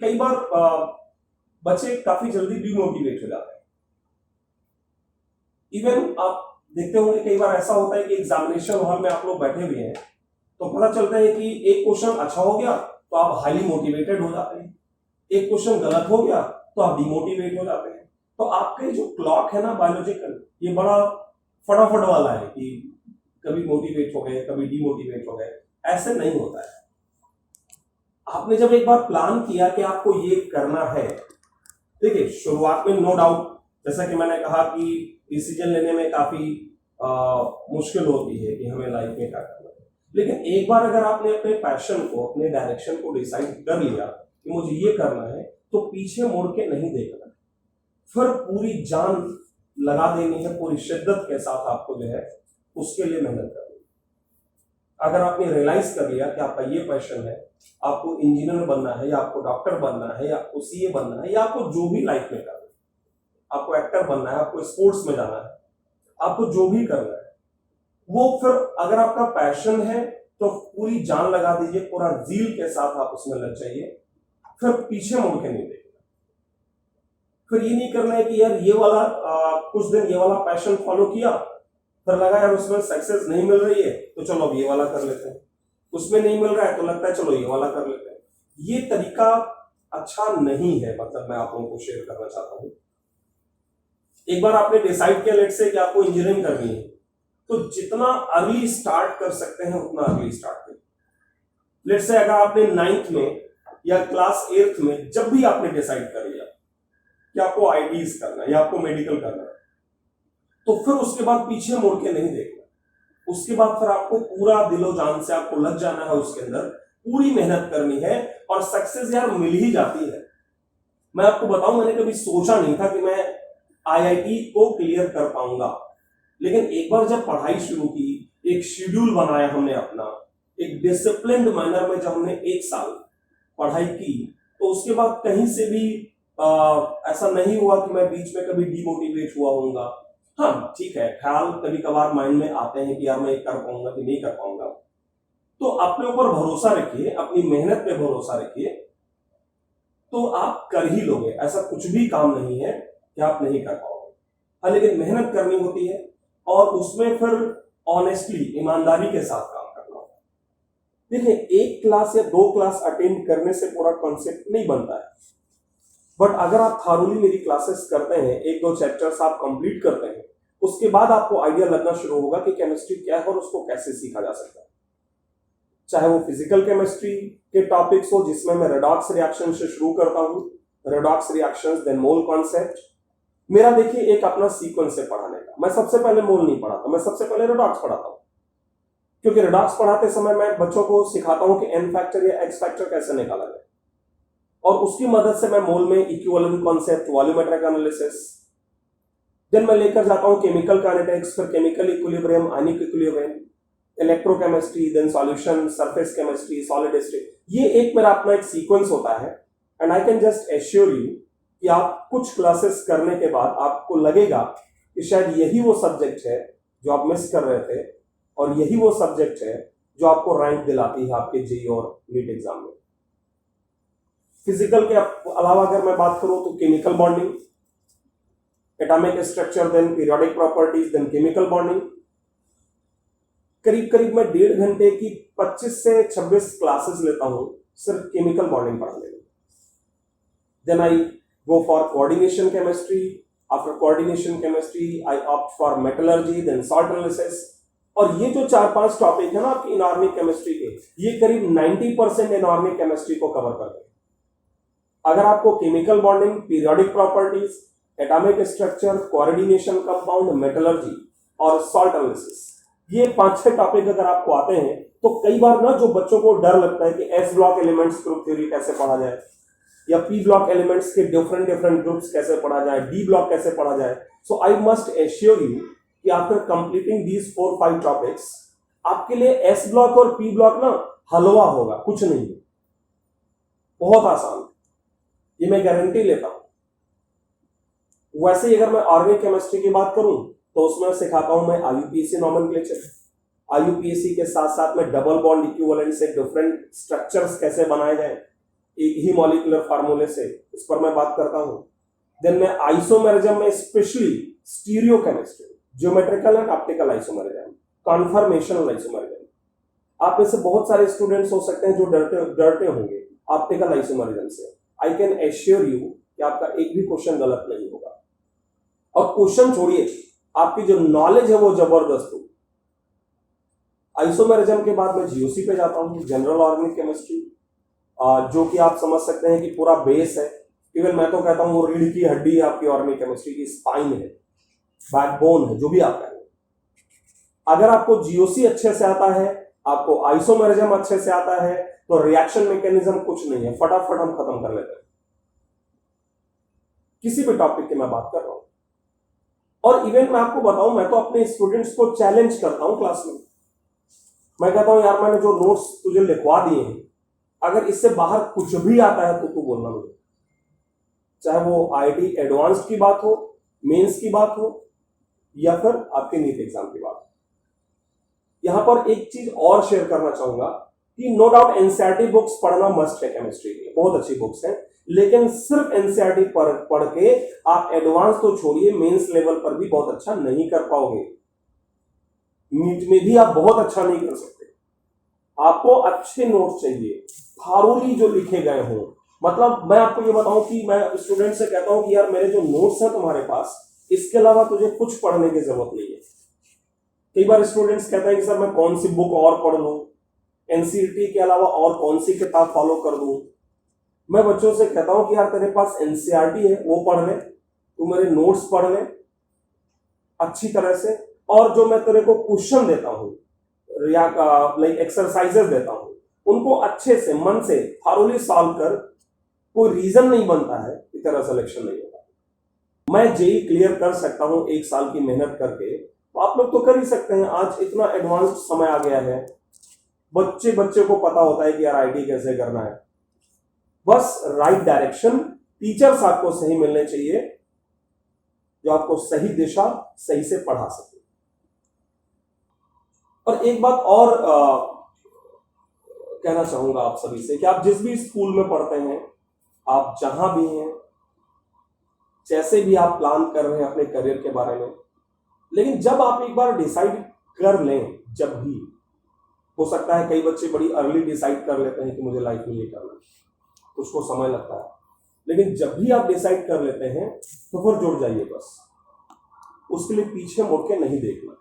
कई बार बच्चे काफी जल्दी डिमोटिवेट हो जाते हैं। इवन आप देखते होंगे कई बार ऐसा होता है कि एग्जामिनेशन हॉल में आप लोग बैठे हुए हैं तो पता चलता है कि एक क्वेश्चन अच्छा हो गया तो आप हाईली मोटिवेटेड हो जाते हैं, एक क्वेश्चन गलत हो गया तो आप डिमोटिवेट हो जाते हैं। तो आपके जो क्लॉक है ना बायोलॉजिकल, ये बड़ा फटाफट वाला है कि कभी मोटिवेट हो गए कभी डिमोटिवेट हो गए, ऐसे नहीं होता है। आपने जब एक बार प्लान किया कि आपको ये करना है, देखिए शुरुआत में नो डाउट जैसा कि मैंने कहा कि डिसीजन लेने में काफी मुश्किल होती है कि हमें लाइफ में क्या करना है, लेकिन एक बार अगर आपने अपने पैशन को अपने डायरेक्शन को डिसाइड कर लिया कि मुझे ये करना है तो पीछे मुड़ के नहीं देखना, फिर पूरी जान लगा देनी है, पूरी शिद्दत के साथ आपको जो है उसके लिए मेहनत करनी है। अगर आपने रियलाइज कर लिया कि आपका ये पैशन है, आपको इंजीनियर बनना है या आपको डॉक्टर बनना है या आपको सीए बनना है या आपको जो भी लाइफ में करना है, आपको एक्टर बनना है, आपको स्पोर्ट्स में जाना है, आपको जो भी करना है वो फिर अगर आपका पैशन है तो पूरी जान लगा दीजिए, पूरा जील के साथ आप उसमें लग जाइए, फिर पीछे मुड़ के नहीं देखना। फिर ये नहीं करना है कि यार ये वाला कुछ दिन ये वाला पैशन फॉलो किया, फिर लगा यार उसमें सक्सेस नहीं मिल रही है तो चलो अब ये वाला कर लेते हैं, उसमें नहीं मिल रहा है तो लगता है चलो ये वाला कर लेते हैं। ये तरीका अच्छा नहीं है, मतलब मैं आप लोगों को शेयर करना चाहता हूं। एक बार आपने डिसाइड किया लेट से कि आपको इंजीनियरिंग करनी है तो जितना अर्ली स्टार्ट कर सकते हैं उतना अर्ली स्टार्ट करें। लेट से अगर आपने 9th में या क्लास 8th में जब भी आपने डिसाइड कर लिया कि आपको आईटीज करना है या आपको मेडिकल करना है तो फिर उसके बाद पीछे मुड़ के नहीं देखना, उसके बाद फिर आपको पूरा दिलो जान से आपको लग जाना है, उसके अंदर पूरी मेहनत करनी है और सक्सेस यार मिल ही जाती है। मैं आपको बताऊं मैंने कभी सोचा नहीं था कि मैं आईआईटी को क्लियर कर पाऊंगा, लेकिन एक बार जब पढ़ाई शुरू की, एक शेड्यूल बनाया हमने अपना, एक डिसिप्लिन्ड मैनर में जब हमने 1 साल पढ़ाई की तो उसके बाद कहीं से भी ऐसा नहीं हुआ कि मैं बीच में कभी डिमोटिवेट हुआ होऊंगा। हाँ ठीक है, ख्याल कभी कभार माइंड में आते हैं कि यार मैं कर पाऊंगा कि नहीं कर पाऊंगा, तो अपने ऊपर भरोसा रखिए, अपनी मेहनत पे भरोसा रखिए, तो आप कर ही लोगे। ऐसा कुछ भी काम नहीं है कि आप नहीं कर पाओगे। हाँ, लेकिन मेहनत करनी होती है और उसमें फिर ऑनेस्टली ईमानदारी के साथ काम करना होता है। देखिए 1 क्लास या 2 क्लास अटेंड करने से पूरा कॉन्सेप्ट नहीं बनता है, बट अगर आप थारोली मेरी क्लासेस करते हैं, 1-2 चैप्टर्स आप कंप्लीट करते हैं, उसके बाद आपको आइडिया लगना शुरू होगा कि केमिस्ट्री क्या है और उसको कैसे सीखा जा सकता है। चाहे वो फिजिकल केमिस्ट्री के टॉपिक्स हो जिसमें मैं रेडॉक्स रिएक्शन से शुरू करता हूं, redox reactions then mole concept. मेरा देखिए एक अपना सीक्वेंस है पढ़ाने का। मैं सबसे पहले मोल नहीं पढ़ाता, मैं सबसे पहले रेडॉक्स पढ़ाता हूं, क्योंकि रेडॉक्स पढ़ाते समय मैं बच्चों को सिखाता हूं कि एन फैक्टर या एक्स फैक्टर कैसे निकाला जाए, और उसकी मदद से मैं मोल में equivalent concept, volumetric analysis, then मैं लेकर जाता हूं केमिकल काइनेटिक्स, फिर chemical equilibrium, ionic equilibrium, electrochemistry, then solution, surface chemistry, solid state. ये एक मेरा अपना एक सीक्वेंस होता है। And I can just assure you कि आप कुछ क्लासेस करने के बाद आपको लगेगा कि शायद यही वो सब्जेक्ट है जो आप मिस कर रहे थे, और यही वो सब्जेक्ट है जो आपको रैंक दिलाती है आपके जेईई और नीट एग्जाम में। फिजिकल के अलावा अगर मैं बात करूं तो chemical bonding, atomic structure, then periodic properties, then chemical bonding. करीब करीब मैं 1.5 घंटे की 25 से 26 क्लासेस लेता हूं सिर्फ केमिकल बॉन्डिंग पढ़ाने में। Then I go for coordination chemistry, after coordination chemistry I opt for metallurgy, then salt analysis. और ये जो 4-5 टॉपिक है ना आपकी इनऑर्गेनिक केमिस्ट्री के, ये करीब 90% इनऑर्गेनिक केमिस्ट्री को कवर करते हैं। अगर आपको chemical bonding, periodic properties, atomic structure, coordination compound, metallurgy और सॉल्ट एनालिसिस, ये 5-6 टॉपिक अगर आपको आते हैं तो कई बार ना जो बच्चों को डर लगता है कि S block elements group theory कैसे पढ़ा जाए, या पी ब्लॉक एलिमेंट्स के डिफरेंट ग्रुप्स कैसे पढ़ा जाए, डी ब्लॉक कैसे पढ़ा जाए, सो आई मस्ट एश्योर यू कि आफ्टर कंप्लीटिंग दीज 4-5 टॉपिक्स आपके लिए एस ब्लॉक और पी ब्लॉक ना हलवा होगा, कुछ नहीं, बहुत आसान, ये मैं गारंटी लेता हूं। वैसे ही अगर मैं ऑर्गेनिक केमिस्ट्री की बात करूं तो उसमें सिखाता हूं मैं आईयूपीएसी नॉमेनक्लेचर, आईयूपीएसी के साथ साथ में डबल बॉन्ड इक्विवेलेंट से डिफरेंट स्ट्रक्चर्स कैसे बनाए जाए, एक ही मॉलिक्यूलर फार्मूले से, इस पर मैं बात करता हूं। देन मैं आइसोमेरिज्म में specially stereochemistry, geometrical and optical isomerism, conformational isomerism. आप में से बहुत सारे स्टूडेंट्स हो सकते हैं जो डरते होंगे ऑप्टिकल आइसोमेरिज्म से। आई कैन एश्योर यू कि आपका एक भी क्वेश्चन गलत नहीं होगा। और क्वेश्चन छोड़िए, आपकी जो नॉलेज है वो जबरदस्त होगी। आइसोमेरिज्म के बाद मैं जीओसी पे जाता हूँ, जनरल ऑर्गेनिक केमिस्ट्री, जो कि आप समझ सकते हैं कि पूरा बेस है। इवन मैं तो कहता हूँ वो रीढ़ की हड्डी है आपकी ऑर्गेनिक केमिस्ट्री की, स्पाइन है, बैकबोन है, जो भी आप कहें। अगर आपको जीओसी अच्छे से आता है, आपको आइसोमेरिज्म अच्छे से आता है, तो रिएक्शन मैकेनिज्म कुछ नहीं है, फटाफट हम खत्म कर लेते हैं। किसी भी टॉपिक की मैं बात कर रहा हूं। और इवन मैं आपको बताऊं, मैं तो अपने स्टूडेंट्स को चैलेंज करता हूं क्लास में। मैं कहता हूं यार मैंने जो नोट्स तुझे लिखवा दिए हैं, अगर इससे बाहर कुछ भी आता है तो तू बोलना मुझे, चाहे वो आईआईटी एडवांस्ड की बात हो, मेंस की बात हो, या फिर आपके नीट एग्जाम की बात हो। यहां पर एक चीज और शेयर करना चाहूंगा कि नो डाउट एनसीईआरटी बुक्स पढ़ना मस्ट है केमिस्ट्री की, बहुत अच्छी बुक्स हैं, लेकिन सिर्फ एनसीईआरटी पढ़ के आप एडवांस तो छोड़िए, मेंस लेवल पर भी बहुत अच्छा नहीं कर पाओगे। नीट में भी आप बहुत अच्छा नहीं कर सकते। आपको अच्छे नोट्स चाहिए, थारोली जो लिखे गए हों। मतलब मैं आपको ये बताऊं कि मैं स्टूडेंट से कहता हूं कि यार मेरे जो नोट्स हैं तुम्हारे पास, इसके अलावा तुझे कुछ पढ़ने की जरूरत नहीं है। कई बार स्टूडेंट्स कहते हैं कि सर मैं कौन सी बुक और पढ़ लूं, एनसीईआरटी के अलावा और कौन सी किताब फॉलो कर दूं। मैं बच्चों से कहता हूं कि यार तेरे पास एनसीईआरटी है, वो पढ़ ले, तू मेरे नोट्स पढ़ ले अच्छी तरह से, और जो मैं तेरे को क्वेश्चन देता हूं या लाइक एक्सरसाइजेस देता हूं, उनको अच्छे से मन से थारोली सॉल्व कर। कोई रीजन नहीं बनता है कि तेरा सिलेक्शन नहीं होगा। मैं जेई क्लियर कर सकता हूं 1 साल की मेहनत करके, तो आप लोग तो कर ही सकते हैं। आज इतना एडवांस समय आ गया है, बच्चे को पता होता है कि यार आईटी कैसे करना है। बस राइट डायरेक्शन, टीचर्स आपको सही मिलने चाहिए जो आपको सही दिशा सही से पढ़ा सके। और एक बात और कहना चाहूंगा आप सभी से कि आप जिस भी स्कूल में पढ़ते हैं, आप जहां भी हैं, जैसे भी आप प्लान कर रहे हैं अपने करियर के बारे में, लेकिन जब आप एक बार डिसाइड कर लें, जब भी हो सकता है कई बच्चे बड़ी अर्ली डिसाइड कर लेते हैं कि मुझे लाइफ में ये करना है, उसको समय लगता है, लेकिन जब भी आप डिसाइड कर लेते हैं तो फिर जुड़ जाइए। बस उसके लिए पीछे मुड़ के नहीं देखना।